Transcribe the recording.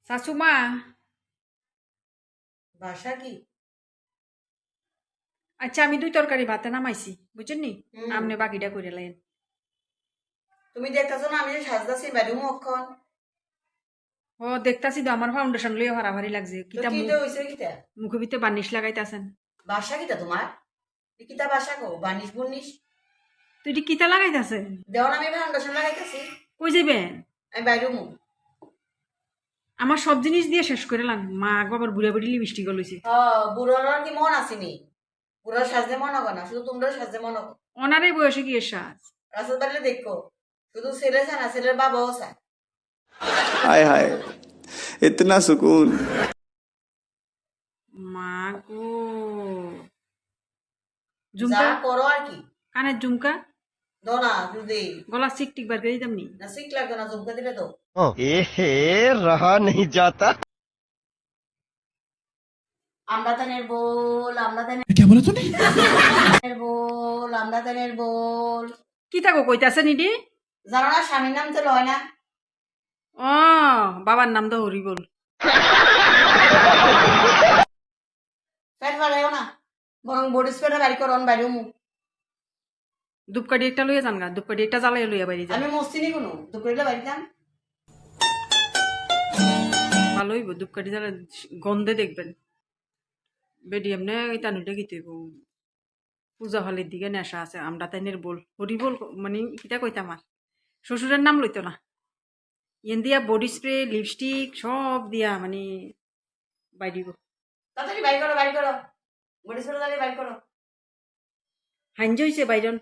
শাশুমা বাসা কি? আচ্ছা আমি 2 তরকারি ভাতে নামাইছি বুঝছেন নি হুম। আপনি বাকিটা করে লাইন তুমি দেখতেছো না আমি যে সাজদাছি বেডরুম অক্ষণ। ও দেখতাছি তো আমার ফাউন্ডেশন লইয়া ভাড়াভাড়ি লাগছে তো কিতা কি মুখ তো হইছে কিটা? মুখের ভিতরে বার্নিশ লাগাইতাছেন বাসা কিটা তোমার? কিটা বাসা গো? বানিশ বুনিশ তুই এটি কিতা লাগাইতাছেন দেও না, আমি ফাউন্ডেশন লাগাইতেছি। কই যাবেন আমি বেডরুম। আমার সব জিনিস দিয়ে শেষ করে লান মা বাবার বুড়া বুড়ি লিপস্টিক লইছে বুড়োর কি মন আসেনি? বুড়োর সাজতে মন হবে না, শুধু তোমরা সাজতে মন হবে। ওনারে বয়সে কি এর সাজ রাস্তার বাড়িতে দেখো, শুধু ছেলে চায় না, ছেলের বাবাও চায়। हाय हाय इतना सुकून। মা গো যা ঝুমকা করো আর কি। কানের ঝুমকা দো না যদি গলা চিক টিক বার করে দিতাম নি না শিখ লাগতো না, জমকা দিলে তো। एहे रहा नहीं जाता। আমরাতানের বোল, আমরাতানের क्या बोला तूने? বোল, আমরাতানের বোল। কিতা গো কইতাছেন ইডি জানো না স্বামীর নাম তো লয় না। ও বাবার নাম তো হরি বল পেট ফালাইও না, বরং বডি স্প্রেটা বাড়ি করো, বাইরেও মুখ। ধূপকাঠি একটা লইয়া যান গা ধূপকাঠি একটা জ্বালাই লইয়া বাইরে যান আমি মস্তিনি কোনো দুপুরে বাড়ি যাম। ভালো হইব ধূপকাঠি জ্বালা গন্ধে দেখবেন বেডি এমনি টানুটা গিতে পূজা হলের দিকে নেশা আছে আমরা তাইনের বল হরি বল মানে কিতা কইতাম আর শ্বশুরের নাম লইতো না ইয়েন দিয়া বডি স্প্রে লিপস্টিক সব দিয়া মানে বাইরিব তাড়াতাড়ি বাড়ি করো, বাড়ি করো, বডি স্প্রে তাড়াতাড়ি বাড়ি করো। হাইঞ্জ হইছে বাইরন